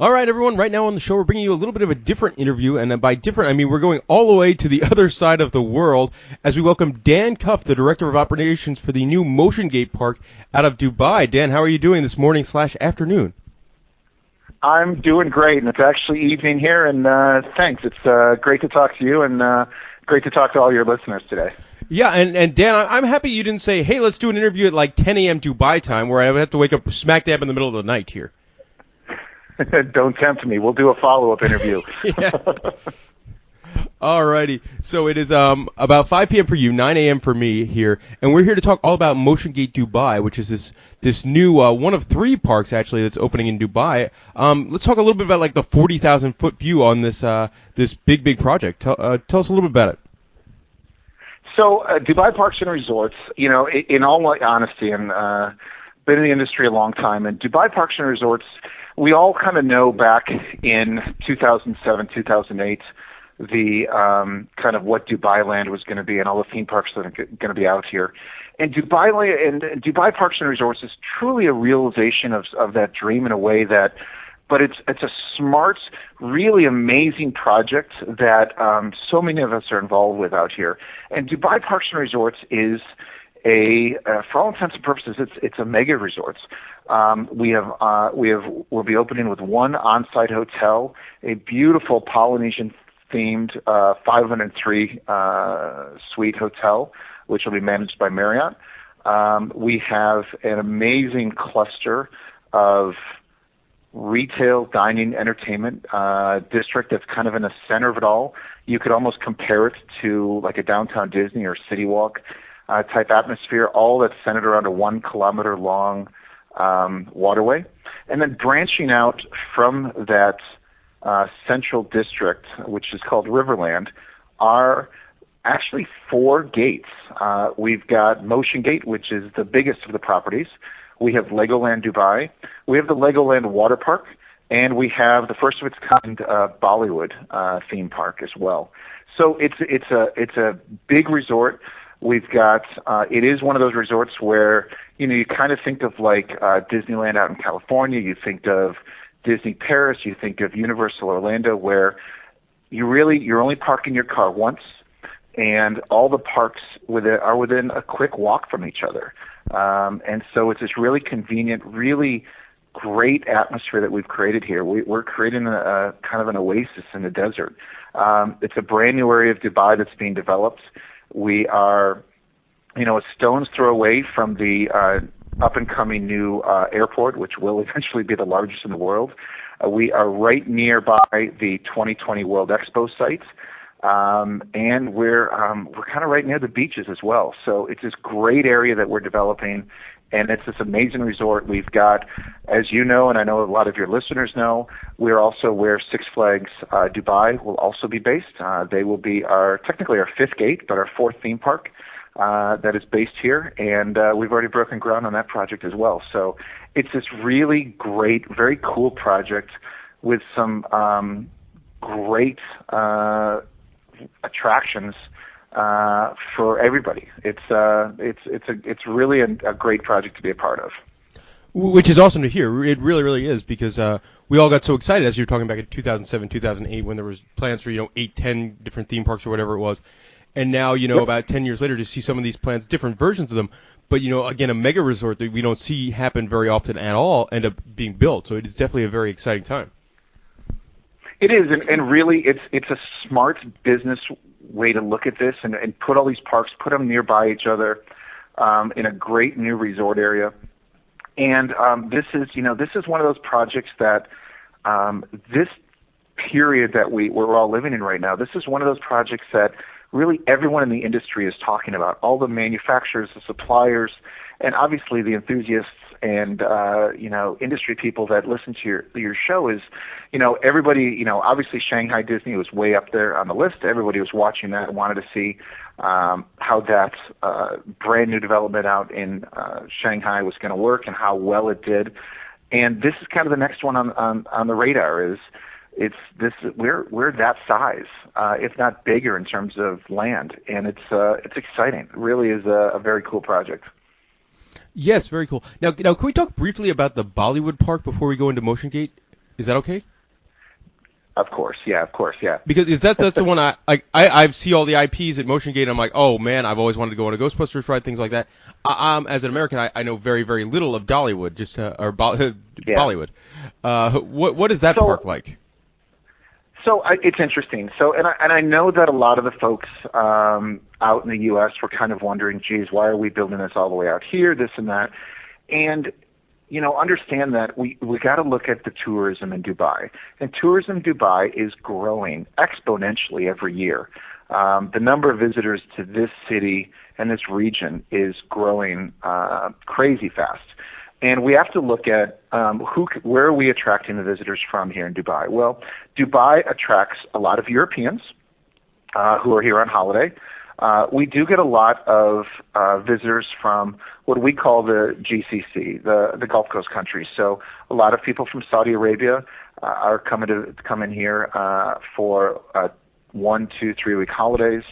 All right, everyone. Right now on the show, we're bringing you a little bit of a different interview, and by different, I mean we're going all the way to the other side of the world as we welcome Dan Cuffe, the Director of Operations for the new Motiongate Park out of Dubai. Dan, how are you doing this morning/afternoon? I'm doing great, and it's actually evening here, and thanks. It's great to talk to you, and great to talk to all your listeners today. Yeah, and Dan, I'm happy you didn't say, hey, let's do an interview at like 10 a.m. Dubai time, where I would have to wake up smack dab in the middle of the night here. Don't tempt me. We'll do a follow-up interview. Yeah. Alrighty. So it is about 5 p.m. for you, 9 a.m. for me here, and we're here to talk all about Motiongate Dubai, which is this new one of three parks actually that's opening in Dubai. Let's talk a little bit about like the 40,000-foot view on this this big project. Tell us a little bit about it. So Dubai Parks and Resorts, you know, in all honesty, and been in the industry a long time, and Dubai Parks and Resorts, we all kind of know back in 2007, 2008, the kind of what Dubai Land was going to be and all the theme parks that are going to be out here. And Dubai Parks and Resorts is truly a realization of that dream in a way that, but it's a smart, really amazing project that so many of us are involved with out here. And Dubai Parks and Resorts is for all intents and purposes, it's a mega resort. We'll be opening with one on-site hotel, a beautiful Polynesian-themed 503 suite hotel, which will be managed by Marriott. We have an amazing cluster of retail, dining, entertainment district that's kind of in the center of it all. You could almost compare it to like a downtown Disney or City Walk type atmosphere, all that's centered around a 1 kilometer long waterway. And then branching out from that central district, which is called Riverland, are actually 4 gates. We've got Motiongate, which is the biggest of the properties. We have Legoland Dubai. We have the Legoland Water Park. And we have the first of its kind Bollywood theme park as well. So it's a big resort. We've got it is one of those resorts where, you know, you kind of think of like Disneyland out in California, you think of Disney Paris, you think of Universal Orlando, where you're only parking your car once, and all the parks are within a quick walk from each other. And so it's this really convenient, really great atmosphere that we've created here. We're creating a kind of an oasis in the desert. It's a brand new area of Dubai that's being developed. We are, you know, a stone's throw away from the up-and-coming new airport, which will eventually be the largest in the world. We are right nearby the 2020 World Expo site, and we're kind of right near the beaches as well. So it's this great area that we're developing, and it's this amazing resort. We've got, as you know, and I know a lot of your listeners know, we're also where Six Flags Dubai will also be based. They will be technically our 5th gate, but our 4th theme park that is based here, and we've already broken ground on that project as well. So it's this really great, very cool project with some great attractions for everybody. It's really a great project to be a part of. Which is awesome to hear. It really, really is, because we all got so excited as you were talking back in 2007, 2008, when there was plans for 8, 10 different theme parks or whatever it was, and now about 10 years later to see some of these plans, different versions of them, but again, a mega resort that we don't see happen very often at all end up being built. So it is definitely a very exciting time. It is, and really, it's a smart business way to look at this, and put all these parks, put them nearby each other, in a great new resort area. And this is one of those projects that this period that we're all living in right now. This is one of those projects that really everyone in the industry is talking about. All the manufacturers, the suppliers, and obviously the enthusiasts and industry people that listen to your show is, everybody, obviously Shanghai Disney was way up there on the list. Everybody was watching that and wanted to see how that brand new development out in Shanghai was going to work and how well it did. And this is kind of the next one on the radar. We're that size, if not bigger in terms of land, and it's exciting. It really is a very cool project. Yes, very cool. Now, can we talk briefly about the Bollywood park before we go into Motiongate? Is that okay? Of course, yeah, of course, yeah. Because that's the one I see all the IPs at Motiongate. And I'm like, oh man, I've always wanted to go on a Ghostbusters ride, things like that. As an American, I know very very little of Dollywood, just Yeah. Bollywood. What is that So park like? it's interesting. So, and I know that a lot of the folks out in the U.S. were kind of wondering, geez, why are we building this all the way out here, this and that, and understand that we got to look at the tourism in Dubai, and tourism in Dubai is growing exponentially every year. The number of visitors to this city and this region is growing crazy fast. And we have to look at where are we attracting the visitors from here in Dubai? Well, Dubai attracts a lot of Europeans who are here on holiday. We do get a lot of visitors from what we call the GCC, the Gulf Coast countries. So a lot of people from Saudi Arabia are come in here for 1, 2, 3 week holidays.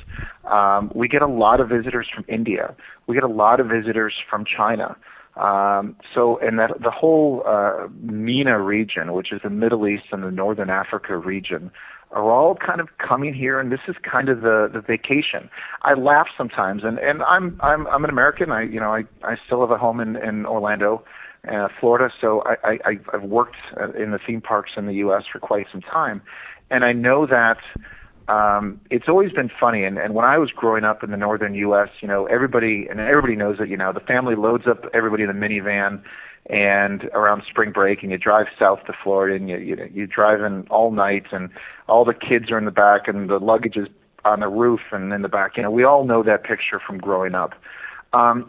We get a lot of visitors from India. We get a lot of visitors from China. And that the whole MENA region, which is the Middle East and the Northern Africa region, are all kind of coming here, and this is kind of the vacation. I laugh sometimes, and I'm an American. I still have a home in Orlando, Florida. So I've worked in the theme parks in the U.S. for quite some time, and I know that. It's always been funny, and when I was growing up in the northern U.S., everybody knows that, the family loads up everybody in a minivan, and around spring break, and you drive south to Florida, and you drive in all night, and all the kids are in the back, and the luggage is on the roof and in the back. We all know that picture from growing up.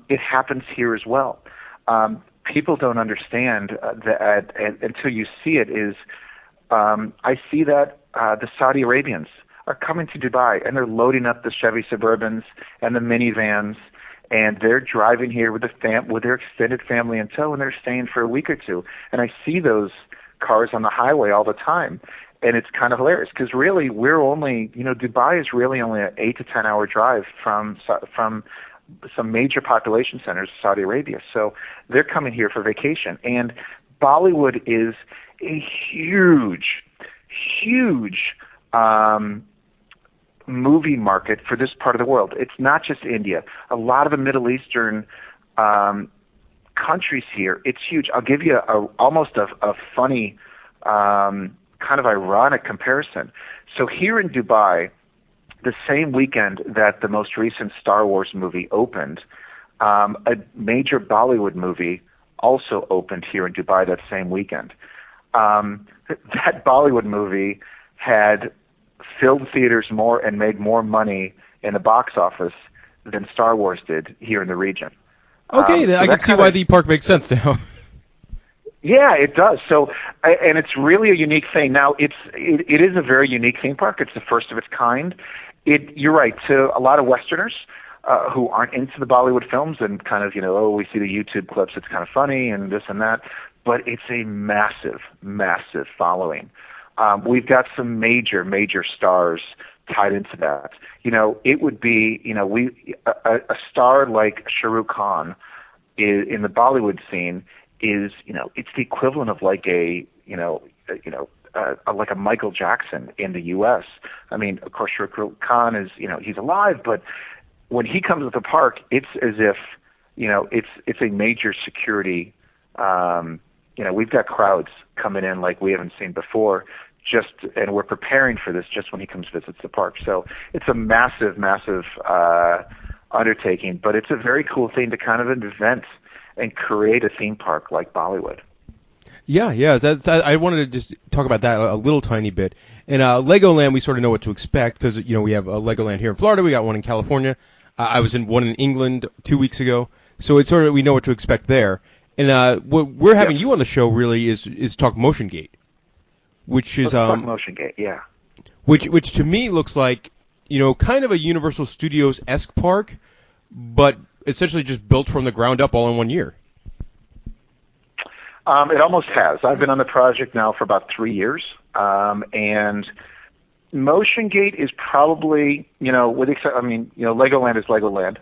It happens here as well. People don't understand that until you see it. I see that the Saudi Arabians are coming to Dubai, and they're loading up the Chevy Suburbans and the minivans, and they're driving here with their extended family in tow, and they're staying for a week or two. And I see those cars on the highway all the time, and it's kind of hilarious because really Dubai is really only an 8 to 10 hour drive from some major population centers of Saudi Arabia. So they're coming here for vacation, and Bollywood is a huge movie market for this part of the world. It's not just India. A lot of the Middle Eastern countries here, it's huge. I'll give you almost a funny, kind of ironic comparison. So here in Dubai, the same weekend that the most recent Star Wars movie opened, a major Bollywood movie also opened here in Dubai that same weekend. That Bollywood movie had filled theaters more and made more money in the box office than Star Wars did here in the region. Okay, So I can see why the park makes sense now. Yeah, it does. So, and it's really a unique thing. Now, it is a very unique theme park. It's the first of its kind. You're right. To a lot of Westerners who aren't into the Bollywood films and kind of, we see the YouTube clips, it's kind of funny and this and that, but it's a massive, massive following. We've got some major, major stars tied into that. It would be, a star like Shah Rukh Khan in the Bollywood scene is, it's the equivalent of like like a Michael Jackson in the U.S. I mean, of course, Shah Rukh Khan is, he's alive, but when he comes to the park, it's as if, it's a major security. We've got crowds coming in like we haven't seen before, and we're preparing for this just when he comes visits the park. So it's a massive, massive undertaking, but it's a very cool thing to kind of invent and create a theme park like Bollywood. Yeah. I wanted to just talk about that a little tiny bit. In Legoland, we sort of know what to expect because we have a Legoland here in Florida. We got one in California. I was in one in England 2 weeks ago, so it's sort of we know what to expect there. And what we're having you on the show really is talk Motiongate, which is Motiongate, yeah. Which to me looks like kind of a Universal Studios-esque park, but essentially just built from the ground up all in 1 year. It almost has. I've been on the project now for about 3 years, and Motiongate is probably, Legoland is Legoland.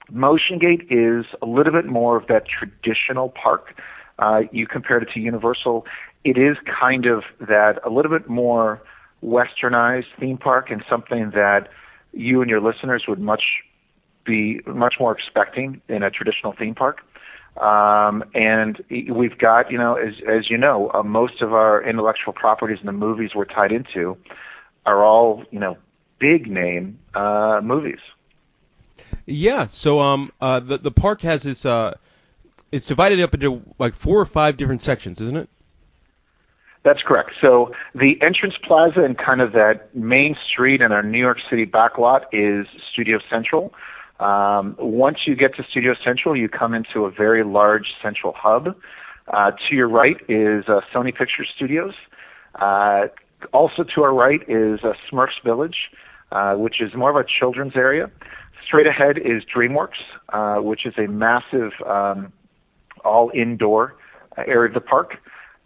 Motiongate is a little bit more of that traditional park. you compared it to Universal, it is kind of that a little bit more westernized theme park and something that you and your listeners would be much more expecting in a traditional theme park. And we've got, as you know, most of our intellectual properties and the movies we're tied into are all, big name movies. Yeah. So the park has this. It's divided up into like 4 or 5 different sections, isn't it? That's correct. So the entrance plaza and kind of that main street in our New York City backlot is Studio Central. Once you get to Studio Central, you come into a very large central hub. To your right is Sony Pictures Studios. Also to our right is Smurfs Village, which is more of a children's area. Straight ahead is DreamWorks, which is a massive all-indoor area of the park.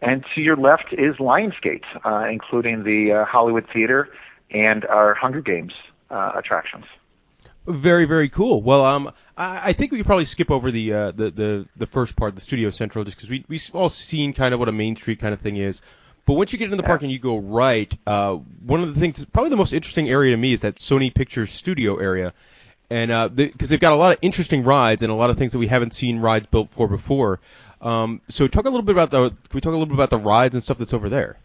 And to your left is Lionsgate, including the Hollywood Theater and our Hunger Games attractions. Very, very cool. Well, I think we could probably skip over the first part, the Studio Central, just because we've all seen kind of what a Main Street kind of thing is. But once you get in the park and you go right, one of the things, probably the most interesting area to me is that Sony Pictures Studio area. And because they've got a lot of interesting rides and a lot of things that we haven't seen rides built for before. So talk a little bit about can we talk a little bit about the rides and stuff that's over there?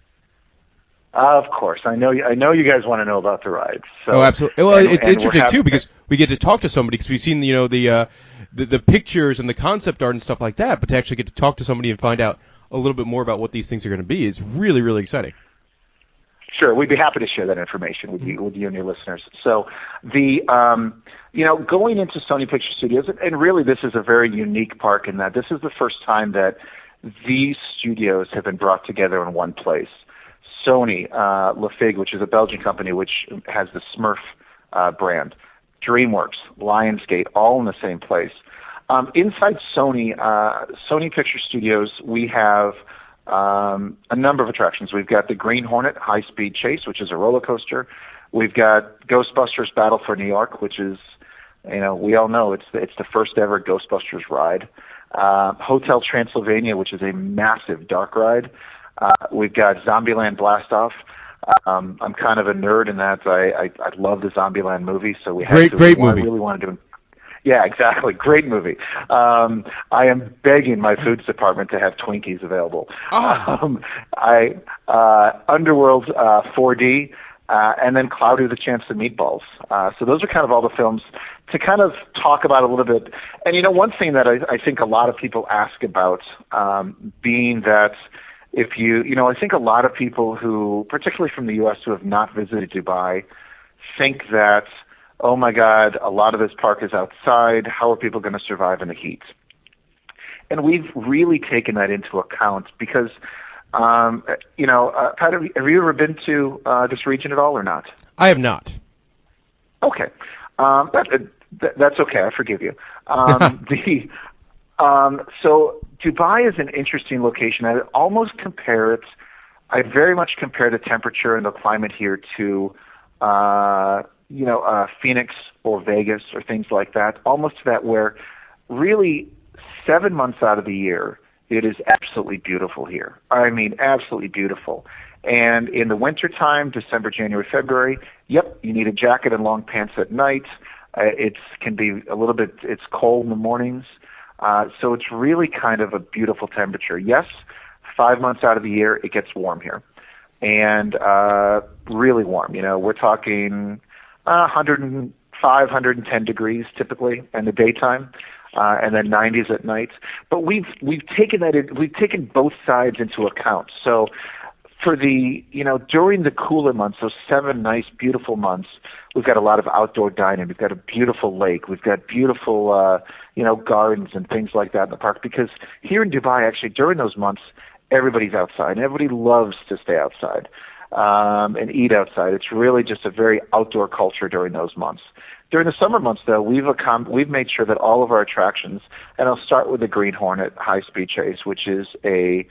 Of course, I know you guys want to know about the rides. So, oh, absolutely. Well, it's interesting too happy because we get to talk to somebody because we've seen the pictures and the concept art and stuff like that, but to actually get to talk to somebody and find out a little bit more about what these things are going to be is really, really exciting. Sure, we'd be happy to share that information with you and your listeners. So the going into Sony Picture Studios, and really this is a very unique park in that this is the first time that these studios have been brought together in one place. Sony, Le Fig, which is a Belgian company which has the Smurf brand, DreamWorks, Lionsgate, all in the same place. Inside Sony Picture Studios, we have a number of attractions. We've got the Green Hornet High Speed Chase, which is a roller coaster. We've got Ghostbusters Battle for New York, which is, we all know it's the first ever Ghostbusters ride. Hotel Transylvania, which is a massive dark ride. We've got Zombieland Blast Off. I'm kind of a nerd in that I love the Zombieland movie, so we had great movie. I really wanted to. Yeah, exactly. Great movie. I am begging my foods department to have Twinkies available. Underworld 4D, and then Cloudy with a Chance of Meatballs. So those are kind of all the films to kind of talk about a little bit. And one thing that I think a lot of people ask about, being that if I think a lot of people who, particularly from the U.S. who have not visited Dubai, think that, oh my God, a lot of this park is outside. How are people going to survive in the heat? And we've really taken that into account because, Pat, have you ever been to this region at all or not? I have not. Okay. That's okay. I forgive you. So Dubai is an interesting location. I very much compare the temperature and the climate here to Phoenix or Vegas or things like that, almost to that where really 7 months out of the year, it is absolutely beautiful here. I mean, absolutely beautiful. And in the wintertime, December, January, February, yep, you need a jacket and long pants at night. It's cold in the mornings. So it's really kind of a beautiful temperature. Yes, 5 months out of the year, it gets warm here. And really warm. We're talking 105, 110 degrees typically in the daytime, and then 90s at night. But we've taken both sides into account. So for during the cooler months, those 7 nice, beautiful months, we've got a lot of outdoor dining. We've got a beautiful lake. We've got beautiful, gardens and things like that in the park. Because here in Dubai, actually, during those months, everybody's outside, and everybody loves to stay outside and eat outside. It's really just a very outdoor culture during those months. During the summer months, though, we've made sure that all of our attractions, and I'll start with the Green Hornet High Speed Chase, which is a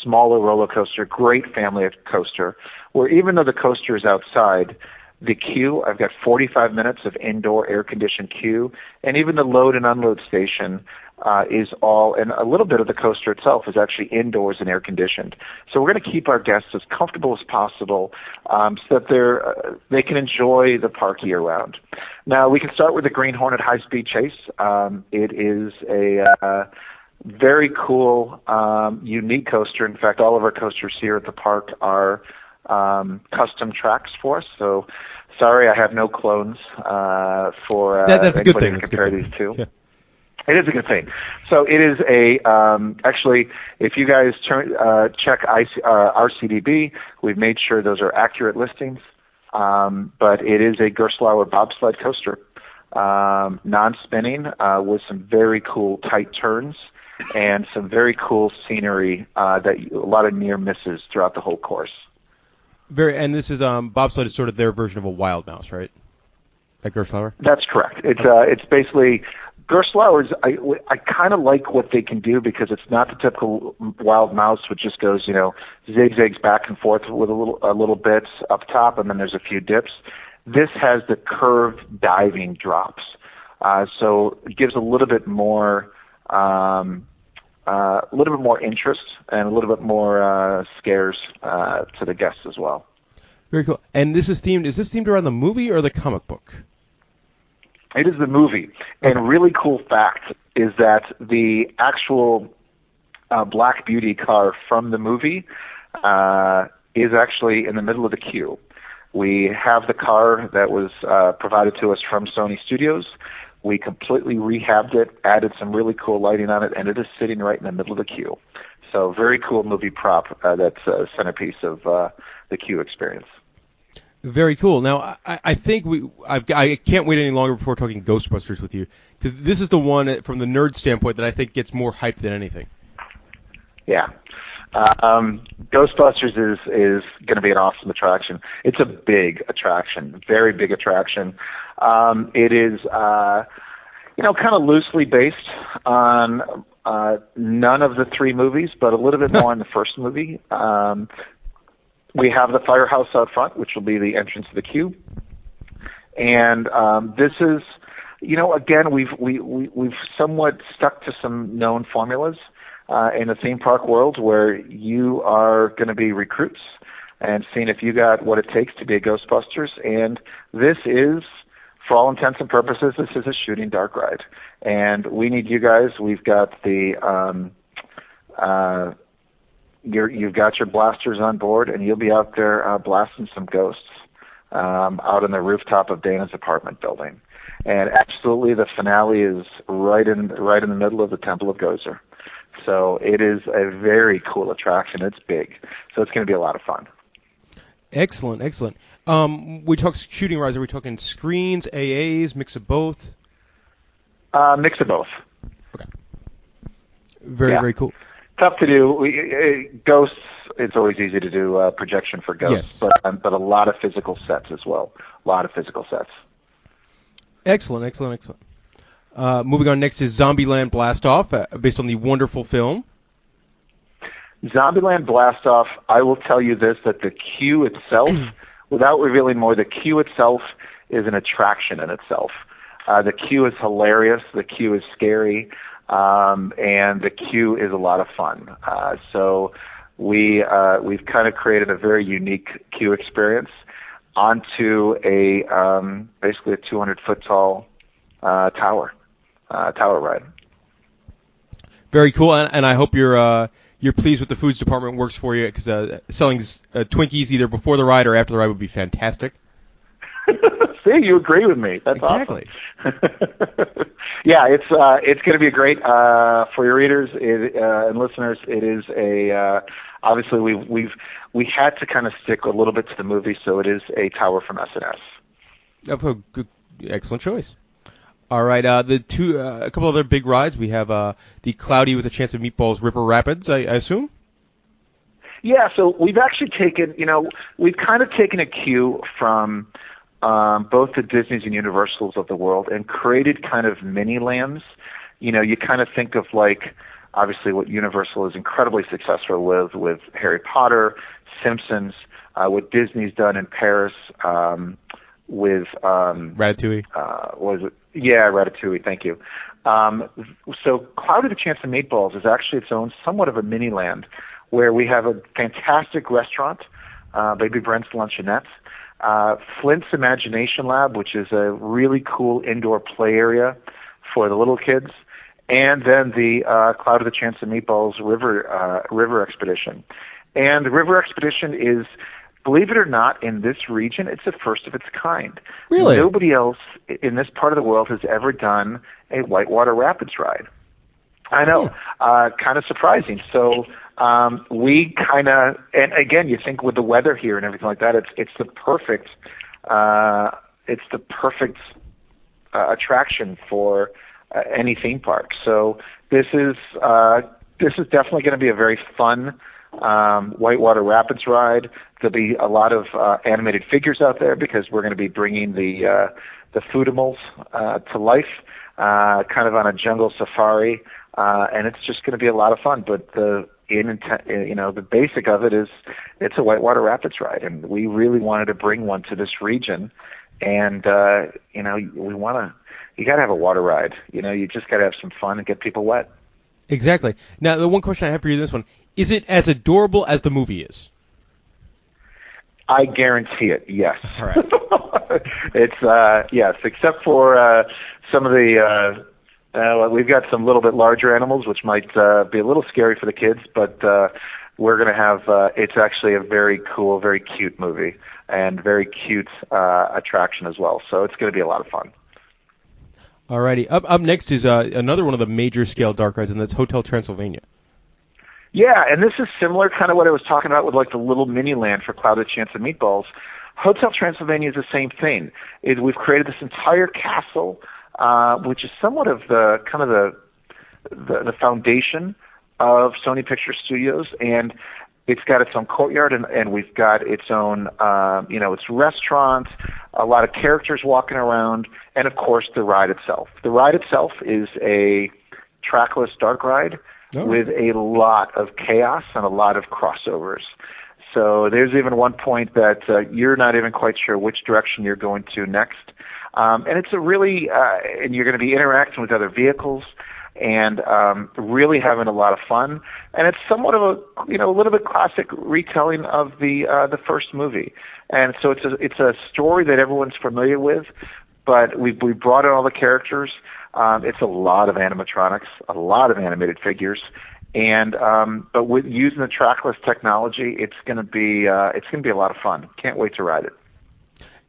smaller roller coaster, great family coaster, where even though the coaster is outside, the queue, I've got 45 minutes of indoor air-conditioned queue, and even the load and unload station is all, and a little bit of the coaster itself is actually indoors and air conditioned. So we're going to keep our guests as comfortable as possible, so that they can enjoy the park year round. Now we can start with the Green Hornet High Speed Chase. It is a very cool, unique coaster. In fact, all of our coasters here at the park are custom tracks for us. So sorry, I have no clones for that's a good thing. To compare these two. Yeah. It is a good thing. So it is actually, if you guys check RCDB, we've made sure those are accurate listings. But it is a Gerstlauer bobsled coaster, non-spinning, with some very cool tight turns and some very cool scenery, a lot of near misses throughout the whole course. And this is bobsled is sort of their version of a wild mouse, right? At Gerstlauer? That's correct. It's basically Gerstlauer's. I kind of like what they can do because it's not the typical wild mouse, which just goes zigzags back and forth with a little bit up top, and then there's a few dips. This has the curved diving drops, so it gives a little bit more interest and a little bit more scares to the guests as well. Very cool. And this is themed. Is this themed around the movie or the comic book? It is the movie. Okay. And a really cool fact is that the actual Black Beauty car from the movie is actually in the middle of the queue. We have the car that was provided to us from Sony Studios. We completely rehabbed it, added some really cool lighting on it, and it is sitting right in the middle of the queue. So very cool movie prop that's a centerpiece of the queue experience. Very cool. Now, I think I can't wait any longer before talking Ghostbusters with you, because this is the one, from the nerd standpoint, that I think gets more hype than anything. Yeah. Ghostbusters is going to be an awesome attraction. It's a big attraction, very big attraction. It is, kind of loosely based on none of the three movies, but a little bit more on the first movie. We have the firehouse out front, which will be the entrance to the queue, and this is, again, we've somewhat stuck to some known formulas in the theme park world, where you are going to be recruits and seeing if you got what it takes to be a Ghostbusters. And this is, for all intents and purposes, this is a shooting dark ride, and we need you guys. We've got you've got your blasters on board, and you'll be out there blasting some ghosts out on the rooftop of Dana's apartment building. And absolutely, the finale is right in the middle of the Temple of Gozer. So it is a very cool attraction. It's big, so it's going to be a lot of fun. Excellent, excellent. We talk shooting rides. Are we talking screens, AAs, mix of both? Mix of both. Okay. Very cool. Tough to do. Ghosts, it's always easy to do projection for ghosts, yes. but a lot of physical sets as well. A lot of physical sets. Excellent. Moving on next is Zombieland Blast Off, based on the wonderful film. Zombieland Blast Off, I will tell you this, that the queue itself, without revealing more, the queue itself is an attraction in itself. The queue is hilarious. The queue is scary. And the queue is a lot of fun. So we've kind of created a very unique queue experience onto basically a 200-foot tall tower ride. Very cool, and I hope you're pleased with the foods department works for you, because selling Twinkies either before the ride or after the ride would be fantastic. See, you agree with me. That's exactly. Awesome. Yeah, it's going to be great for your readers and listeners. It is obviously we had to kind of stick a little bit to the movie, so it is a tower from S&S. Oh, good, excellent choice. All right, a couple other big rides. We have the Cloudy with a Chance of Meatballs River Rapids, I assume. Yeah, so we've actually taken, we've kind of taken a cue from both the Disneys and Universals of the world and created kind of mini lands. You kind of think of, like, obviously what Universal is incredibly successful with Harry Potter, Simpsons, what Disney's done in Paris with Ratatouille. Was it? Yeah, Ratatouille. Thank you. So Cloud with a Chance of Meatballs is actually its own somewhat of a mini land where we have a fantastic restaurant, Baby Brent's Luncheonette, Flint's Imagination Lab, which is a really cool indoor play area for the little kids, and then the Cloud with a Chance of Meatballs river expedition. And the river expedition is, believe it or not, in this region, it's the first of its kind. Really? Nobody else in this part of the world has ever done a whitewater rapids ride. I know, kind of surprising. So we kind of, and again, you think with the weather here and everything like that, it's the perfect attraction for any theme park. So this is definitely going to be a very fun whitewater rapids ride. There'll be a lot of animated figures out there because we're going to be bringing the Foodimals to life, kind of on a jungle safari, and it's just going to be a lot of fun. But the basic of it is it's a whitewater rapids ride, and we really wanted to bring one to this region. And you got to have a water ride. You just got to have some fun and get people wet. Exactly. Now, the one question I have for you in this one, is it as adorable as the movie is? I guarantee it, yes. All right. It's, yes, except for some of the, we've got some little bit larger animals, which might be a little scary for the kids, but we're going to have, it's actually a very cool, very cute movie, and very cute attraction as well. So it's going to be a lot of fun. Alrighty. Up next is another one of the major scale dark rides, and that's Hotel Transylvania. Yeah, and this is similar, kind of what I was talking about with like the little mini land for Cloud with a Chance of Meatballs. Hotel Transylvania is the same thing. We've created this entire castle, which is somewhat of the kind of the foundation of Sony Picture Studios, and it's got its own courtyard, and we've got its own, its restaurant, a lot of characters walking around, and of course the ride itself. The ride itself is a trackless dark ride with a lot of chaos and a lot of crossovers. So there's even one point that you're not even quite sure which direction you're going to next. And it's a really, and you're going to be interacting with other vehicles and really having a lot of fun. And it's somewhat of a little bit classic retelling of the first movie. And so it's a story that everyone's familiar with, but we brought in all the characters. It's a lot of animatronics, a lot of animated figures, and but with using the trackless technology, it's going to be a lot of fun. Can't wait to ride it.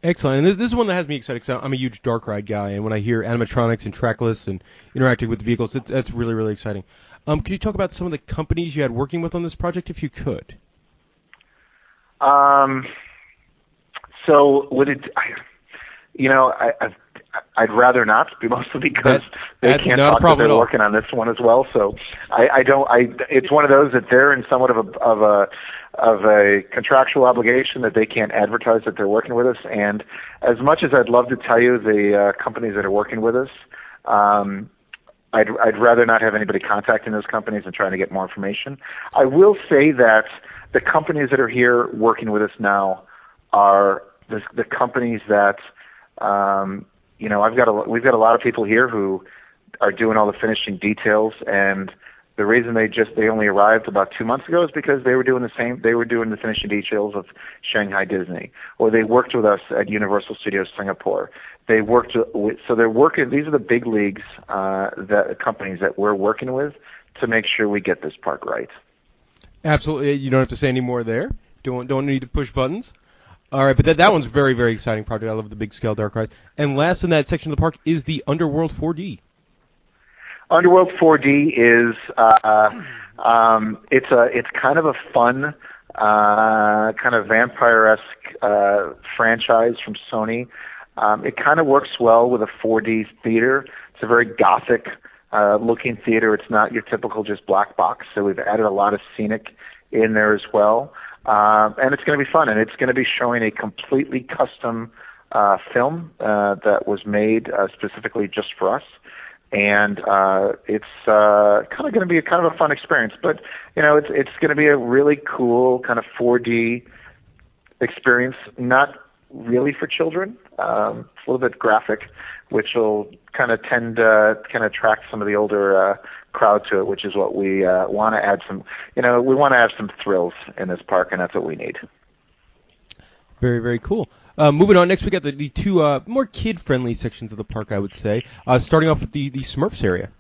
Excellent. And this is one that has me excited because I'm a huge dark ride guy, and when I hear animatronics and trackless and interacting with the vehicles, that's really, really exciting. Could you talk about some of the companies you had working with on this project, if you could? So would it? I'd rather not, mostly because they can't talk that they're working on this one as well. So I don't. It's one of those that they're in somewhat of a contractual obligation that they can't advertise that they're working with us. And as much as I'd love to tell you the companies that are working with us, I'd rather not have anybody contacting those companies and trying to get more information. I will say that the companies that are here working with us now are the companies that. We've got a lot of people here who are doing all the finishing details, and the reason they only arrived about 2 months ago is because they were doing the finishing details of Shanghai Disney, or they worked with us at Universal Studios Singapore. They're working. These are the big leagues, companies that we're working with to make sure we get this park right. Absolutely. You don't have to say any more there. Don't need to push buttons. All right, but that one's a very, very exciting project. I love the big scale dark rides. And last in that section of the park is the Underworld 4D. Underworld 4D is it's kind of a fun kind of vampire-esque franchise from Sony. It kind of works well with a 4D theater. It's a very gothic looking theater. It's not your typical just black box. So we've added a lot of scenic in there as well. And it's going to be fun, and it's going to be showing a completely custom film that was made specifically just for us. And it's kind of going to be a kind of a fun experience. But, it's going to be a really cool kind of 4D experience, not really for children. It's a little bit graphic, which will kind of attract some of the older crowd to it, which is what we want to add some. We want to have some thrills in this park, and that's what we need. Very, very cool. Moving on, next we got the two more kid-friendly sections of the park, I would say. Starting off with the Smurfs area.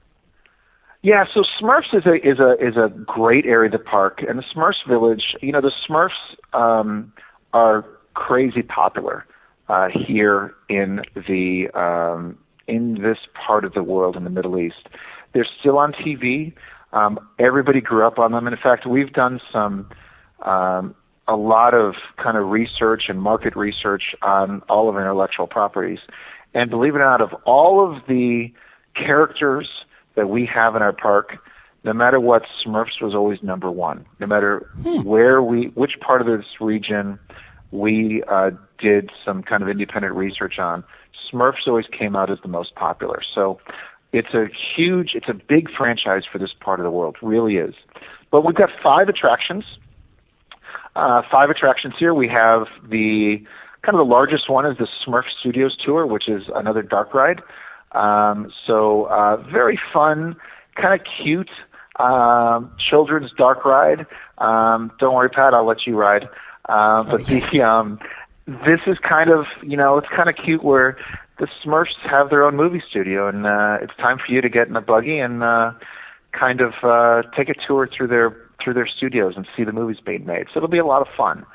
Yeah, so Smurfs is a great area of the park, and the Smurfs Village. The Smurfs are crazy popular here in this part of the world in the Middle East. They're still on TV. Everybody grew up on them. And in fact, we've done a lot of kind of research and market research on all of our intellectual properties. And believe it or not, of all of the characters that we have in our park, no matter what, Smurfs was always number one. No matter which part of this region we did some kind of independent research on, Smurfs always came out as the most popular. So it's a big franchise for this part of the world, really is. But we've got 5 attractions. 5 attractions here. We have the largest one is the Smurf Studios Tour, which is another dark ride. Very fun, kind of cute children's dark ride. Don't worry, Pat, I'll let you ride. This is kind of, it's kind of cute where the Smurfs have their own movie studio, and it's time for you to get in a buggy and take a tour through their studios and see the movies being made. So it'll be a lot of fun.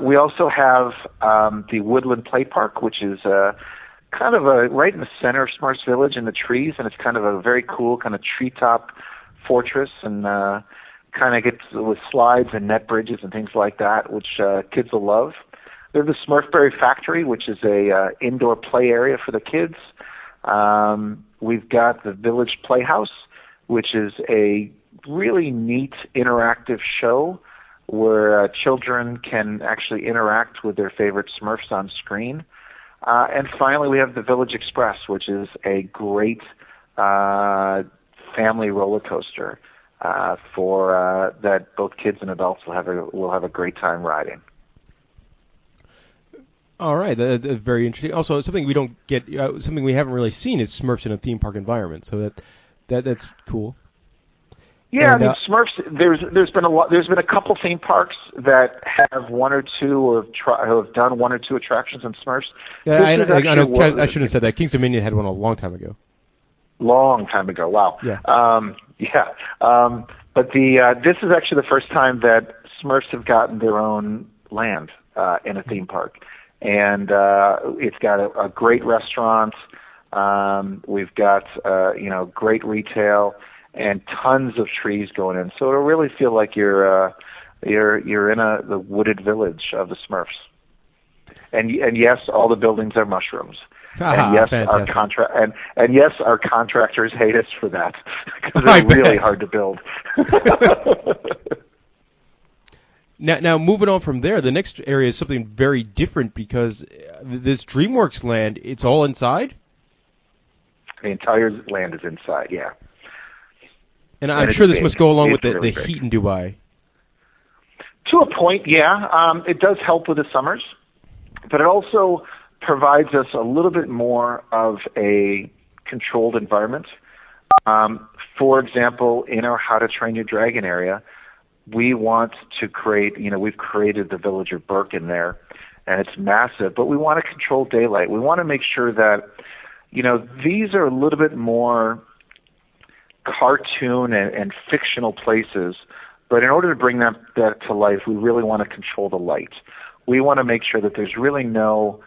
We also have the Woodland Play Park, which is kind of right in the center of Smurfs Village in the trees, and it's kind of a very cool kind of treetop fortress, and kind of gets with slides and net bridges and things like that, which kids will love. We have the Smurfberry Factory, which is a indoor play area for the kids. We've got the Village Playhouse, which is a really neat interactive show where children can actually interact with their favorite Smurfs on screen. And finally, we have the Village Express, which is a great family roller coaster for that both kids and adults will have a great time riding. All right, that's very interesting. Also, something we don't get, something we haven't really seen is Smurfs in a theme park environment. So that's cool. Yeah, and, Smurfs. There's been a couple theme parks that have one or two or have done one or two attractions on Smurfs. Yeah, I know. I shouldn't have said that. Kings Dominion had one a long time ago. Long time ago. Wow. Yeah. But this is actually the first time that Smurfs have gotten their own land in a theme park, and it's got a great restaurant. We've got great retail and tons of trees going in, so it'll really feel like you're in the wooded village of the Smurfs. And yes, all the buildings are mushrooms. And yes, our contractors hate us for that because they're really hard to build. Now, moving on from there, the next area is something very different because this DreamWorks Land, it's all inside? The entire land is inside, yeah. And I'm sure this must go along with the heat in Dubai. To a point, yeah. It does help with the summers, but it also provides us a little bit more of a controlled environment. For example, in our How to Train Your Dragon area, we want to create, we've created the Village of Birkin there, and it's massive, but we want to control daylight. We want to make sure that, these are a little bit more cartoon and fictional places, but in order to bring that to life, we really want to control the light. We want to make sure that there's really no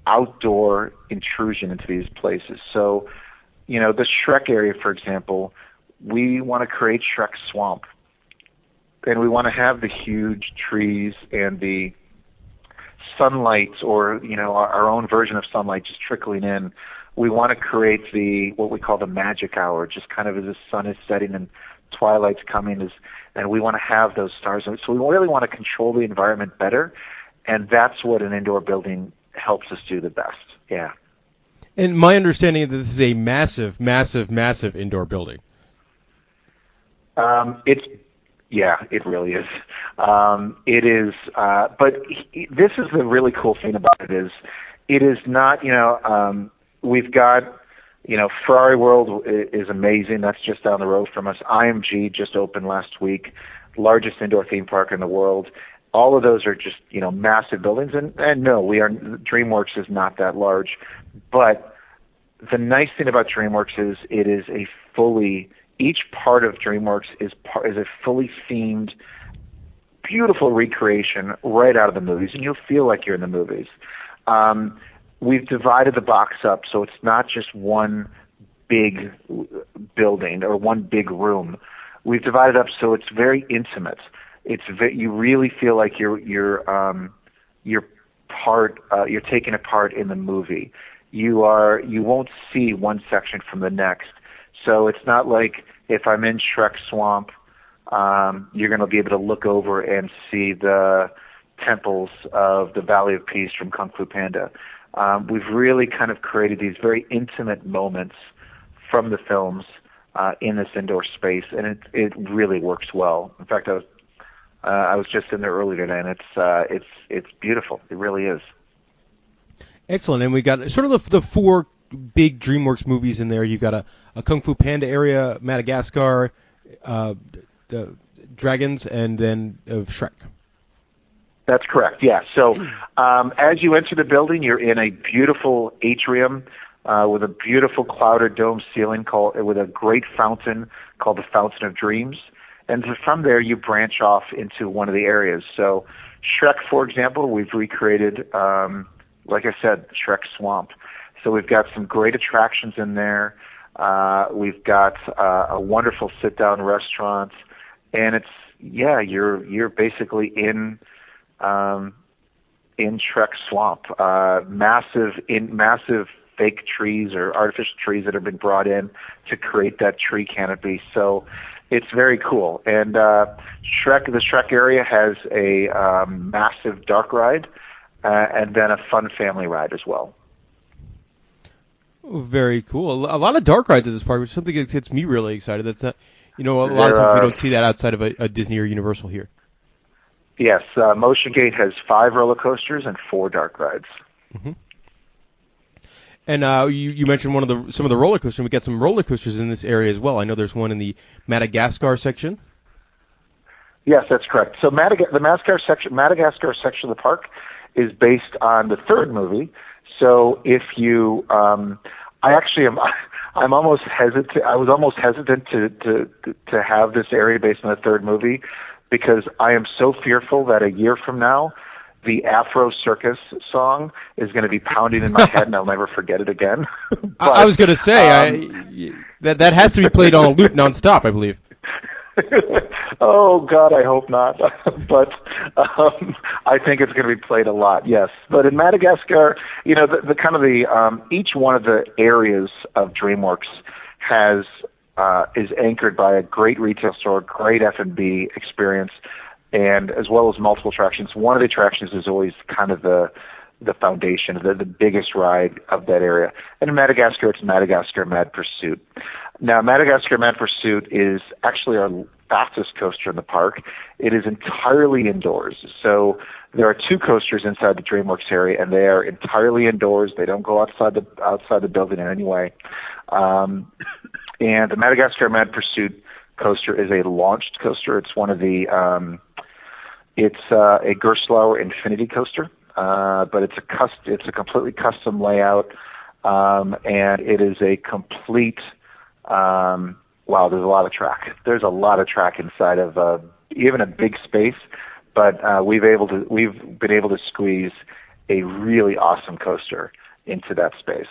outdoor intrusion into these places. So, the Shrek area, for example, we want to create Shrek Swamp. And we want to have the huge trees and the sunlight, or our own version of sunlight just trickling in. We want to create what we call the magic hour, just kind of as the sun is setting and twilight's coming, and we want to have those stars. So we really want to control the environment better, and that's what an indoor building helps us do the best. Yeah. And my understanding is that this is a massive, massive, massive indoor building. Yeah, it really is. It is, but this is the really cool thing about it is not, we've got, Ferrari World is amazing. That's just down the road from us. IMG just opened last week, largest indoor theme park in the world. All of those are just, massive buildings. And no, DreamWorks is not that large. But the nice thing about DreamWorks is it is each part of DreamWorks is a fully themed, beautiful recreation right out of the movies, and you'll feel like you're in the movies. We've divided the box up so it's not just one big building or one big room. We've divided up so it's very intimate. You really feel like you're taking a part in the movie. You won't see one section from the next. So it's not like if I'm in Shrek Swamp, you're going to be able to look over and see the temples of the Valley of Peace from Kung Fu Panda. We've really kind of created these very intimate moments from the films in this indoor space, and it really works well. In fact, I was just in there earlier today, and it's beautiful. It really is. Excellent, and we got sort of the four big DreamWorks movies in there. You've got a Kung Fu Panda area, Madagascar, the dragons, and then Shrek. That's correct, yeah. So as you enter the building, you're in a beautiful atrium with a beautiful clouded dome ceiling with a great fountain called the Fountain of Dreams. And from there, you branch off into one of the areas. So Shrek, for example, we've recreated, like I said, Shrek Swamp. So we've got some great attractions in there. We've got a wonderful sit-down restaurant. And you're basically in Shrek Swamp. Massive fake trees or artificial trees that have been brought in to create that tree canopy. So it's very cool. And the Shrek area has a massive dark ride and then a fun family ride as well. Very cool. A lot of dark rides at this park, which is something that gets me really excited. That's not, a lot of times we don't see that outside of a Disney or Universal here. Yes, Motiongate has 5 roller coasters and 4 dark rides. Mm-hmm. And you mentioned some of the roller coasters. We got some roller coasters in this area as well. I know there's one in the Madagascar section. Yes, that's correct. So the Madagascar section of the park is based on the third movie. So if you, I'm almost hesitant. I was almost hesitant to have this area based on the third movie because I am so fearful that a year from now, the Afro Circus song is going to be pounding in my head, and I'll never forget it again. But, I was going to say that has to be played on a loop nonstop, I believe. Oh God, I hope not. But I think it's going to be played a lot. Yes, but in Madagascar, each one of the areas of DreamWorks is anchored by a great retail store, great F&B experience, and as well as multiple attractions. One of the attractions is always kind of the foundation, the biggest ride of that area. And in Madagascar, it's Madagascar Mad Pursuit. Now, Madagascar Mad Pursuit is actually our fastest coaster in the park. It is entirely indoors. So there are 2 coasters inside the DreamWorks area, and they are entirely indoors. They don't go outside the building in any way. And the Madagascar Mad Pursuit coaster is a launched coaster. It's one of the it's a Gerstlauer Infinity coaster, but it's a completely custom layout, and it is a complete. Wow, there's a lot of track. There's a lot of track inside of even a big space, but we've been able to squeeze a really awesome coaster into that space.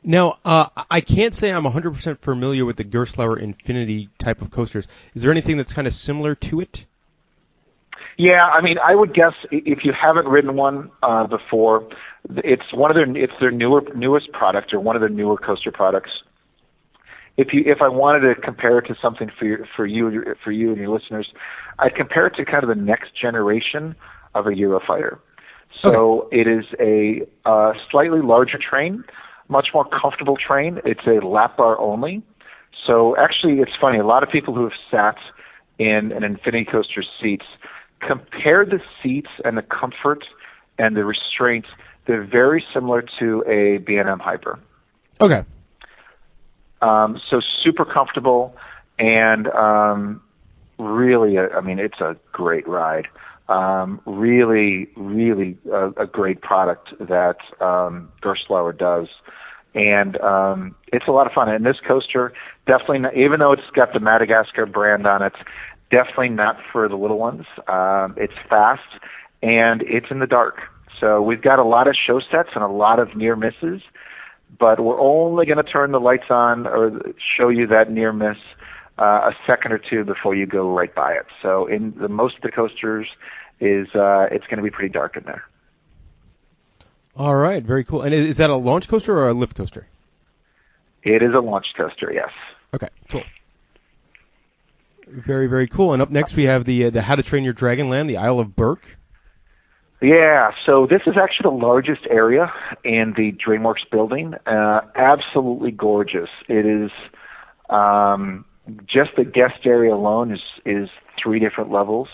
Now, I can't say I'm 100% familiar with the Gerstlauer Infinity type of coasters. Is there anything that's kind of similar to it? Yeah, I mean, I would guess if you haven't ridden one before, it's their newest product or one of their newer coaster products. If I wanted to compare it to something for you and your listeners, I'd compare it to kind of the next generation of a Eurofighter. So okay. It is a slightly larger train, much more comfortable train. It's a lap bar only. So actually, it's funny. A lot of people who have sat in an Infinity Coaster seats compare the seats and the comfort and the restraints. They're very similar to a B&M Hyper. Okay. So super comfortable and really, I mean, it's a great ride. Really a great product that Gerstlauer does. And it's a lot of fun. And this coaster, definitely, not, even though it's got the Madagascar brand on it, definitely not for the little ones. It's fast, and it's in the dark. So we've got a lot of show sets and a lot of near misses, but we're only going to turn the lights on or show you that near miss a second or two before you go right by it. So in the most of the coasters is it's going to be pretty dark in there. All right, very cool. And is that a launch coaster or a lift coaster? It is a launch coaster, yes. Okay, cool. Very, very cool. And up next we have the How to Train Your Dragon Land, the Isle of Berk. Yeah, so this is actually the largest area in the DreamWorks building. Absolutely gorgeous. It is just the guest area alone is 3 different levels.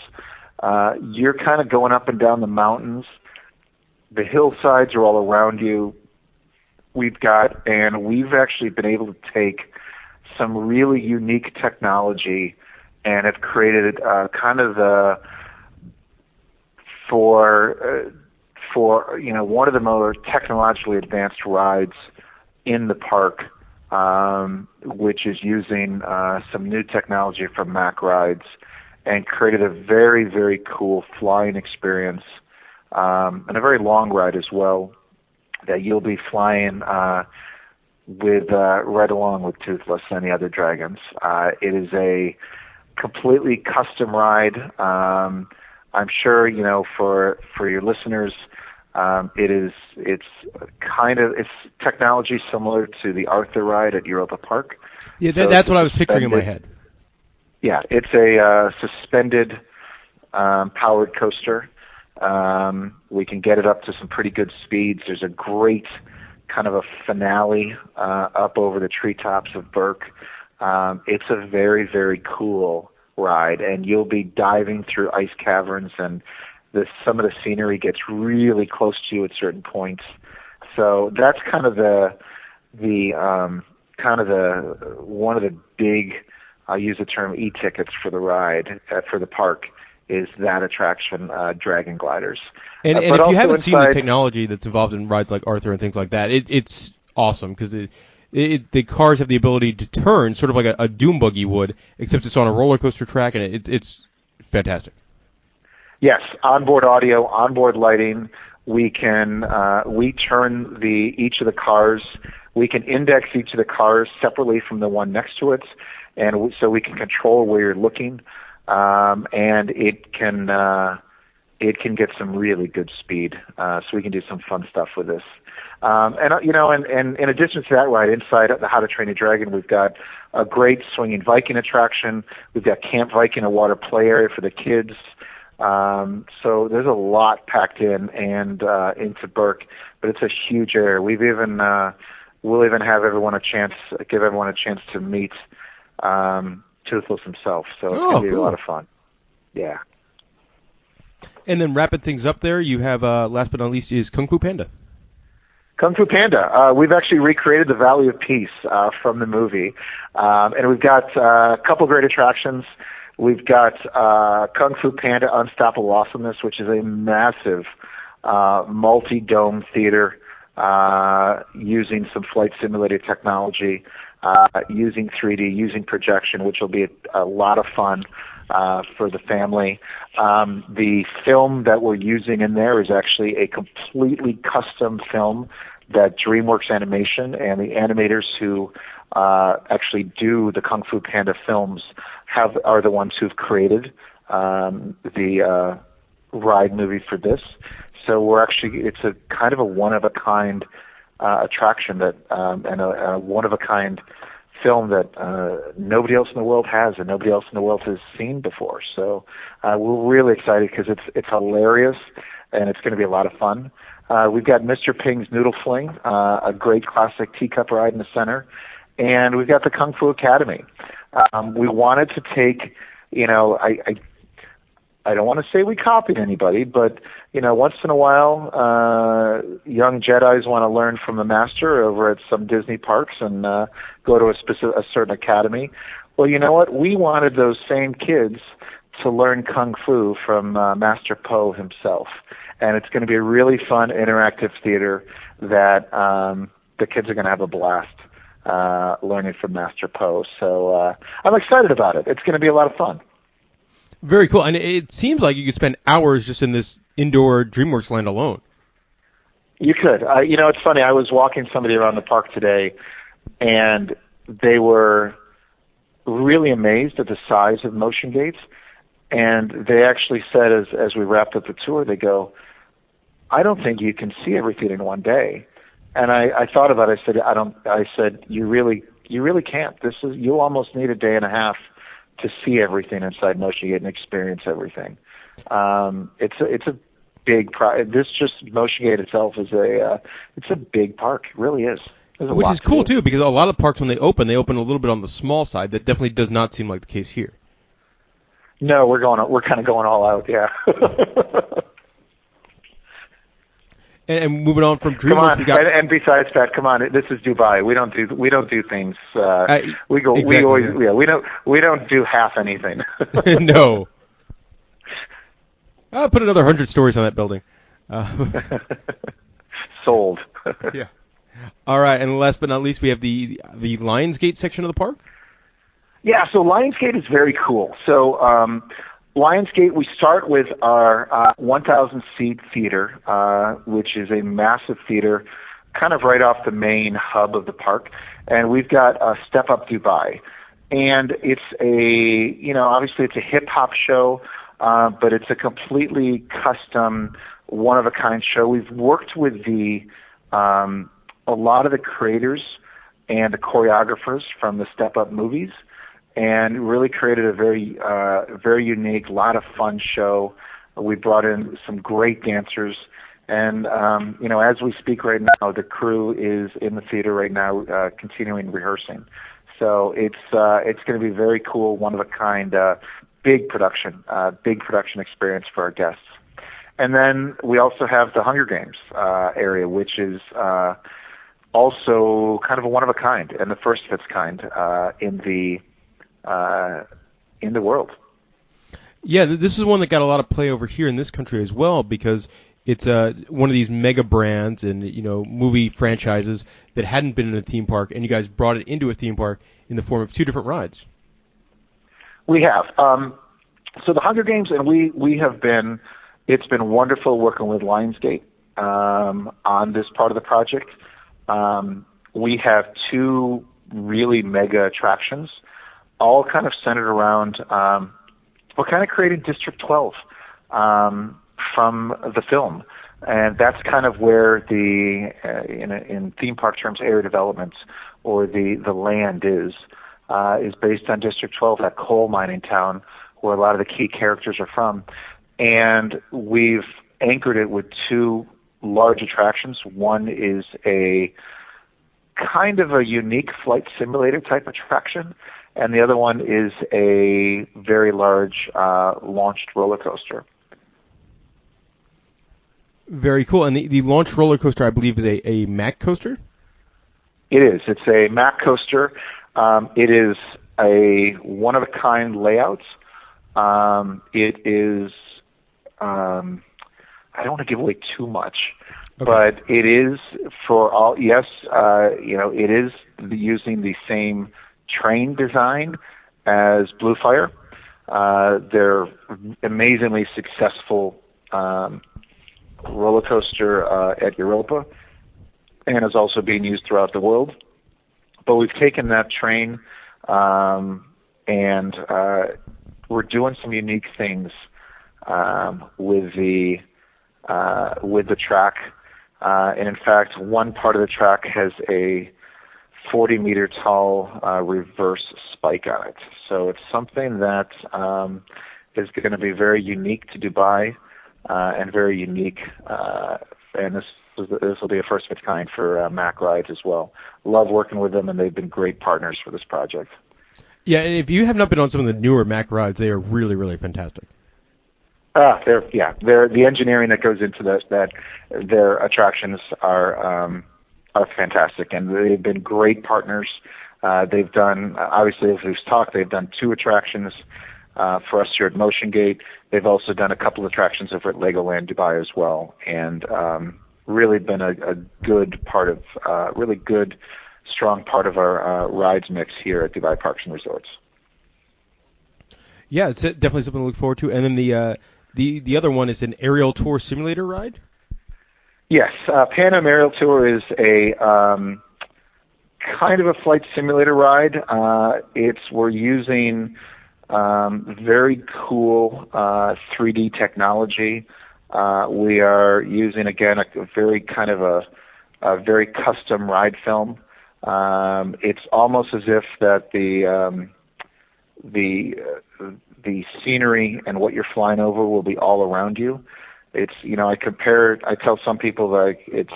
You're kind of going up and down the mountains. The hillsides are all around you. We've actually been able to take some really unique technology and have created kind of the for one of the more technologically advanced rides in the park, which is using some new technology from Mack Rides, and created a very, very cool flying experience, and a very long ride as well, that you'll be flying with right along with Toothless and the other dragons. It is a completely custom ride. I'm sure for your listeners, it's technology similar to the Arthur ride at Europa Park. Yeah, that's what I was picturing in my head. Yeah, it's a suspended powered coaster. We can get it up to some pretty good speeds. There's a great kind of a finale up over the treetops of Berk. It's a very, very cool ride, and you'll be diving through ice caverns, and some of the scenery gets really close to you at certain points. So that's kind of the one of the big, I'll use the term e-tickets for the ride for the park, is that attraction, Dragon Gliders. And if you haven't seen the technology that's involved in rides like Arthur and things like that, it's awesome because the cars have the ability to turn sort of like a Doom buggy would, except it's on a roller coaster track, and it's fantastic. Yes, onboard audio, onboard lighting. We can we turn each of the cars. We can index each of the cars separately from the one next to it, and so we can control where you're looking. And it can get some really good speed. So we can do some fun stuff with this. And in addition to that ride, inside the How to Train Your Dragon, we've got a great swinging Viking attraction. We've got Camp Viking, a water play area for the kids. So there's a lot packed in and into Berk, but it's a huge area. We'll even have give everyone a chance to meet Toothless himself. So it's going to be cool. a lot of fun. Yeah. And then wrapping things up there, you have, last but not least, is Kung Fu Panda. Kung Fu Panda. We've actually recreated the Valley of Peace from the movie. And we've got a couple great attractions. We've got Kung Fu Panda Unstoppable Awesomeness, which is a massive multi-dome theater using some flight simulator technology, using 3D, using projection, which will be a lot of fun for the family. The film that we're using in there is actually a completely custom film that DreamWorks Animation and the animators who actually do the Kung Fu Panda films are the ones who've created the ride movie for this. So it's a kind of a one-of-a-kind attraction that and a one-of-a-kind film that nobody else in the world has and nobody else in the world has seen before. So we're really excited because it's hilarious and it's going to be a lot of fun. We've got Mr. Ping's Noodle Fling, a great classic teacup ride in the center, and we've got the Kung Fu Academy. We wanted to take, I don't want to say we copied anybody, but once in a while, young Jedis want to learn from the master over at some Disney parks and go to a certain academy. Well, you know what? We wanted those same kids to learn kung fu from Master Po himself, and it's going to be a really fun interactive theater that the kids are going to have a blast learning from Master Po. So I'm excited about it. It's going to be a lot of fun. Very cool. And it seems like you could spend hours just in this indoor DreamWorks Land alone. You could. It's funny. I was walking somebody around the park today, and they were really amazed at the size of Motiongates. And they actually said, as we wrapped up the tour, they go, "I don't think you can see everything in one day." And I thought about it. I said, you really can't. You'll almost need a day and a half to see everything inside Motiongate and experience everything. It's a big this just Motiongate itself is it's a big park. It really is. Which is cool too, because a lot of parks when they open a little bit on the small side. That definitely does not seem like the case here. No, we're kind of going all out. Yeah. And moving on from DreamWorks, come on. we got And besides that, come on, this is Dubai. We don't do things. We go. Exactly. We don't do half anything. No. I'll put another 100 stories on that building. Sold. Yeah. All right, and last but not least, we have the Lionsgate section of the park. Yeah, so Lionsgate is very cool. So Lionsgate, we start with our 1,000-seat theater, which is a massive theater, kind of right off the main hub of the park, and we've got Step Up Dubai, and it's obviously it's a hip hop show, but it's a completely custom, one of a kind show. We've worked with a lot of the creators and the choreographers from the Step Up movies, and really created a very unique, lot of fun show. We brought in some great dancers, and as we speak right now, the crew is in the theater right now, continuing rehearsing. So it's going to be very cool, one of a kind, big production experience for our guests. And then we also have the Hunger Games area, which is also kind of a one of a kind and the first of its kind in the world. Yeah, this is one that got a lot of play over here in this country as well, because it's one of these mega brands and movie franchises that hadn't been in a theme park, and you guys brought it into a theme park in the form of two different rides. We have. So the Hunger Games, and we have been. It's been wonderful working with Lionsgate on this part of the project. We have two really mega attractions, all kind of centered around. We're kind of creating District 12 from the film, and that's kind of where in theme park terms, area development or the land is based on District 12, that coal mining town where a lot of the key characters are from. And we've anchored it with two large attractions. One is a kind of a unique flight simulator type attraction, and the other one is a very large launched roller coaster. Very cool. And the launched roller coaster, I believe, is a Mack coaster? It is. It's a Mack coaster. It is a one-of-a-kind layout. It is... I don't want to give away too much, okay, but it is for all. Yes, it is using the same train design as Blue Fire. They're amazingly successful roller coaster at Europa, and is also being used throughout the world. But we've taken that train, and we're doing some unique things with the track, and in fact, one part of the track has a 40-meter tall reverse spike on it. So it's something that is going to be very unique to Dubai, and very unique. And this will be a first of its kind for Mack rides as well. Love working with them, and they've been great partners for this project. Yeah, and if you have not been on some of the newer Mack rides, they are really, really fantastic. They're the engineering that goes into that their attractions are fantastic, and they've been great partners. They've done, obviously, as we've talked, they've done 2 attractions for us here at Motiongate. They've also done a couple of attractions over at Legoland Dubai as well, and really been a good part of, really good, strong part of our rides mix here at Dubai Parks and Resorts. Yeah, it's definitely something to look forward to. And then the other one is an aerial tour simulator ride. Yes, Pan Am Aerial Tour is a kind of a flight simulator ride. We're using very cool 3D technology. We are using, again, a very kind of a very custom ride film. It's almost as if that the scenery and what you're flying over will be all around you. It's, I tell some people, like, it's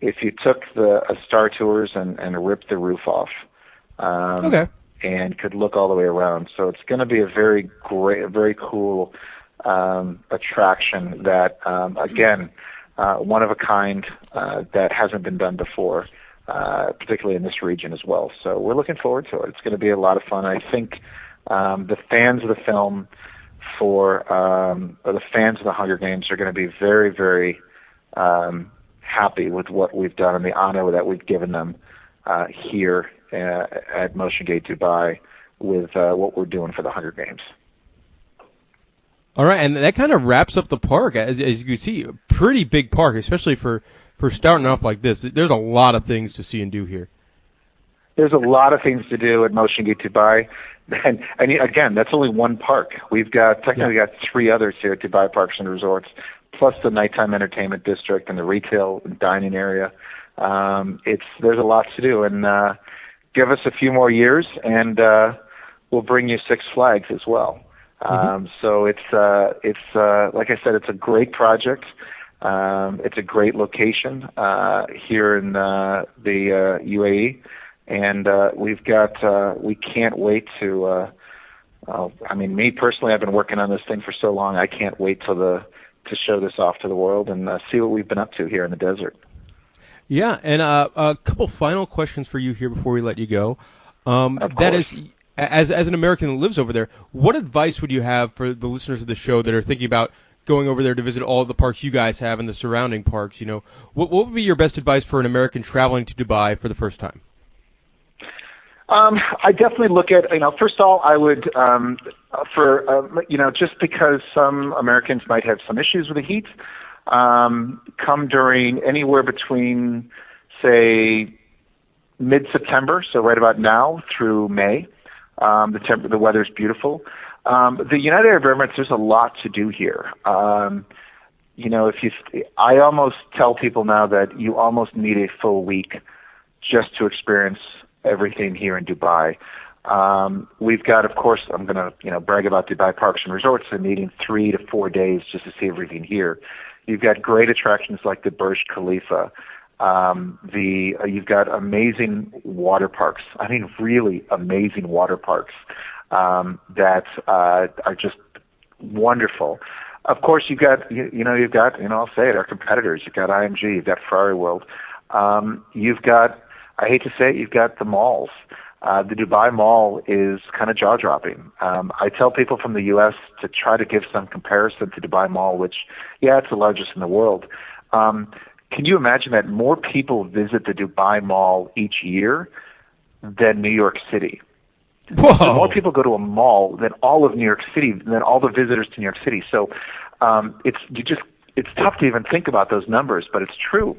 if you took a Star Tours and ripped the roof off, Okay. and could look all the way around. So it's going to be a very great, very cool attraction that, again, one of a kind that hasn't been done before, particularly in this region as well. So we're looking forward to it. It's going to be a lot of fun. I think the fans of the film or the fans of the Hunger Games are going to be very, very happy with what we've done and the honor that we've given them here at Motiongate Dubai with what we're doing for the Hunger Games. All right, and that kind of wraps up the park. As you can see, a pretty big park, especially for starting off like this. There's a lot of things to see and do here. There's a lot of things to do at Motiongate Dubai. And again, that's only one park. We've got 3 others here at Dubai Parks and Resorts, plus the nighttime entertainment district and the retail and dining area. There's a lot to do, and give us a few more years, and we'll bring you Six Flags as well. So it's like I said, it's a great project. It's a great location here in the UAE, and we can't wait to. Me personally, I've been working on this thing for so long. I can't wait to show this off to the world and see what we've been up to here in the desert. Yeah, and a couple final questions for you here before we let you go. That is, as an American that lives over there, what advice would you have for the listeners of the show that are thinking about going over there to visit all the parks you guys have and the surrounding parks? What would be your best advice for an American traveling to Dubai for the first time? I definitely look at, first of all, I would, just because some Americans might have some issues with the heat, come during anywhere between, say, mid-September, so right about now, through May. The weather's beautiful. The United Arab Emirates, there's a lot to do here. I almost tell people now that you almost need a full week just to experience everything here in Dubai. We've got, of course, I'm going to brag about Dubai Parks and Resorts and needing 3 to 4 days just to see everything here. You've got great attractions like the Burj Khalifa. You've got amazing water parks. I mean, really amazing water parks that are just wonderful. Of course, you've got I'll say it, our competitors. You've got IMG, you've got Ferrari World. You've got, I hate to say it, you've got the malls. The Dubai Mall is kind of jaw-dropping. I tell people from the U.S. to try to give some comparison to Dubai Mall, which, it's the largest in the world. Can you imagine that more people visit the Dubai Mall each year than New York City? Whoa. So more people go to a mall than all of New York City, than all the visitors to New York City. So it's tough to even think about those numbers, but it's true.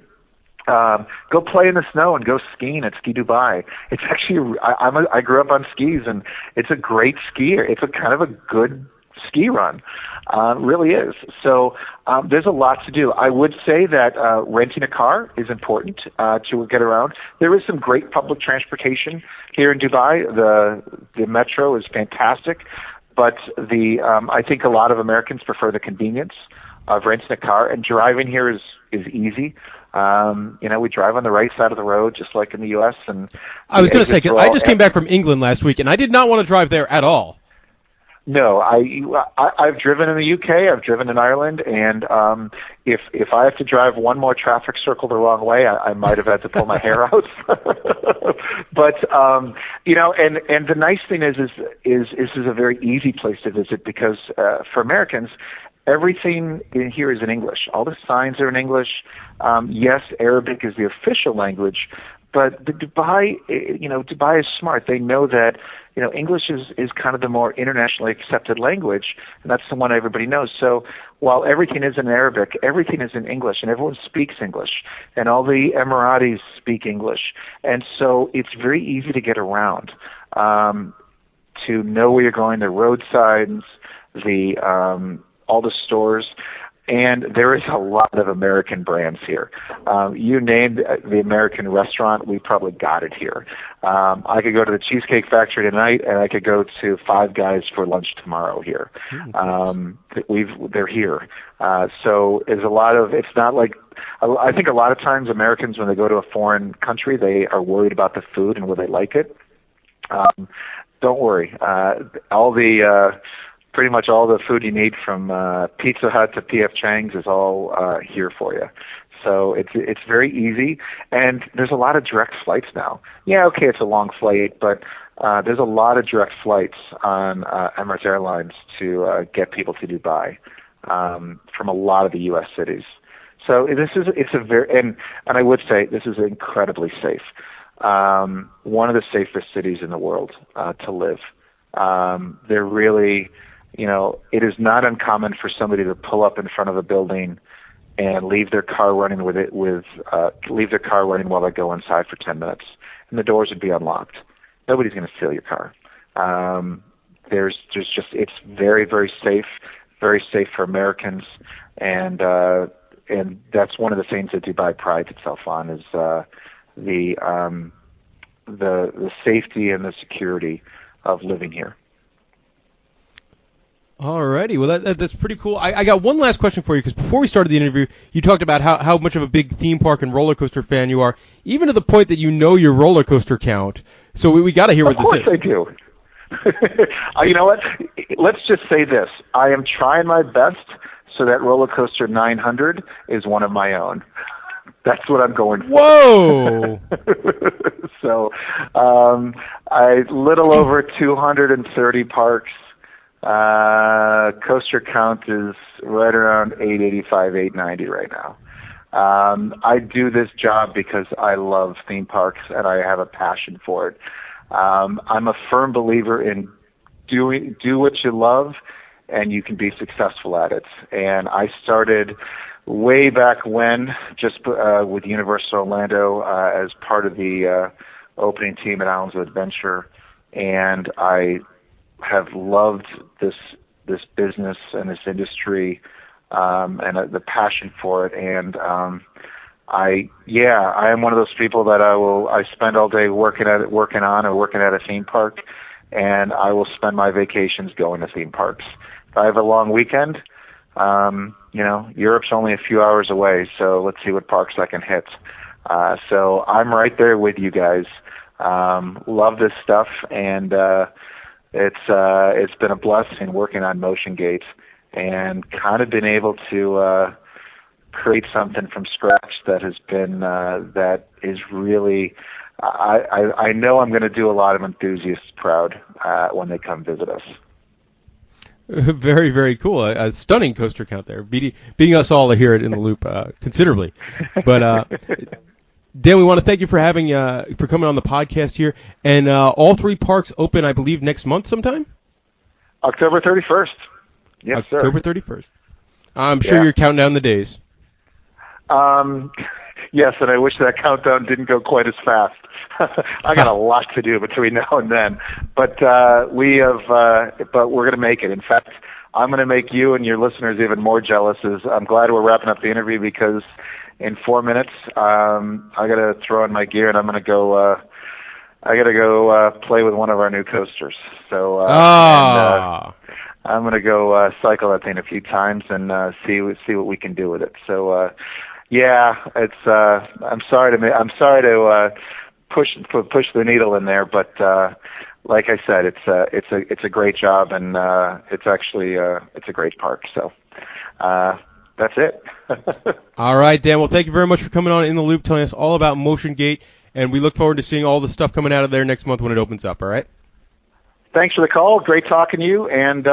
Go play in the snow and go skiing at Ski Dubai. It's actually, I grew up on skis, and it's a great skier. It's a kind of a good ski run. It really is. So there's a lot to do. I would say that renting a car is important to get around. There is some great public transportation here in Dubai. The metro is fantastic, but I think a lot of Americans prefer the convenience of renting a car, and driving here is easy. We drive on the right side of the road, just like in the U.S. And I was going to say, 'cause I just came back from England last week, and I did not want to drive there at all. No, I've driven in the UK, I've driven in Ireland, and if I have to drive one more traffic circle the wrong way, I might have had to pull my hair out. But and the nice thing is this is a very easy place to visit because for Americans, everything in here is in English. All the signs are in English. Yes, Arabic is the official language, but Dubai is smart. They know that English is kind of the more internationally accepted language, and that's the one everybody knows. So while everything is in Arabic, everything is in English, and everyone speaks English, and all the Emiratis speak English, and so it's very easy to get around, to know where you're going, the road signs, the all the stores. And there is a lot of American brands here. You named the American restaurant, we probably got it here. I could go to the Cheesecake Factory tonight, and I could go to Five Guys for lunch tomorrow here. They're here. So there's a lot of. It's not like. I think a lot of times Americans, when they go to a foreign country, they are worried about the food and will they like it. Don't worry. Pretty much all the food you need from Pizza Hut to P.F. Chang's is all here for you. So it's very easy, and there's a lot of direct flights now. Yeah, okay, it's a long flight, but there's a lot of direct flights on Emirates Airlines to get people to Dubai from a lot of the U.S. cities. So it's a very and I would say this is incredibly safe. One of the safest cities in the world to live. They're really. It is not uncommon for somebody to pull up in front of a building and leave their car running while they go inside for 10 minutes, and the doors would be unlocked. Nobody's going to steal your car. It's very, very safe for Americans, and that's one of the things that Dubai prides itself on is the safety and the security of living here. Alrighty, well that's pretty cool. I got one last question for you because before we started the interview, you talked about how much of a big theme park and roller coaster fan you are, even to the point that you know your roller coaster count. So we got to hear what this is. Of course I do. You know what? Let's just say this: I am trying my best so that roller coaster 900 is one of my own. That's what I'm going for. Whoa! So, I little over 230 parks. Coaster count is right around 885, 890 right now. I do this job because I love theme parks and I have a passion for it. I'm a firm believer in do what you love and you can be successful at it. And I started way back when, just with Universal Orlando as part of the opening team at Islands of Adventure, and I have loved this business and this industry and the passion for it. And I am one of those people that I spend all day working at a theme park, and I will spend my vacations going to theme parks. If I have a long weekend, Europe's only a few hours away, so let's see what parks I can hit. So I'm right there with you guys. Love this stuff, and it's been a blessing working on Motiongate and kind of been able to create something from scratch that has been that is really. I know I'm going to do a lot of enthusiasts proud when they come visit us. Very, very cool. A stunning coaster count there, beating us all here in the loop considerably. But Dan, we want to thank you for for coming on the podcast here. And all three parks open, I believe, next month sometime? October 31st. Yes, sir. October 31st. I'm sure you're counting down the days. Yes, and I wish that countdown didn't go quite as fast. I got a lot to do between now and then. But but we're going to make it. In fact, I'm going to make you and your listeners even more jealous. I'm glad we're wrapping up the interview because in 4 minutes, I got to throw in my gear and I'm going to go. I got to go play with one of our new coasters. So I'm going to go cycle that thing a few times and see what we can do with it. So it's. I'm sorry to push the needle in there, but like I said, it's a great job, and it's actually it's a great park. So that's it. All right, Dan. Well, thank you very much for coming on In the Loop, telling us all about Motiongate, and we look forward to seeing all the stuff coming out of there next month when it opens up. All right. Thanks for the call. Great talking to you, and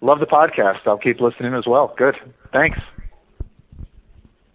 love the podcast. I'll keep listening as well. Good. Thanks.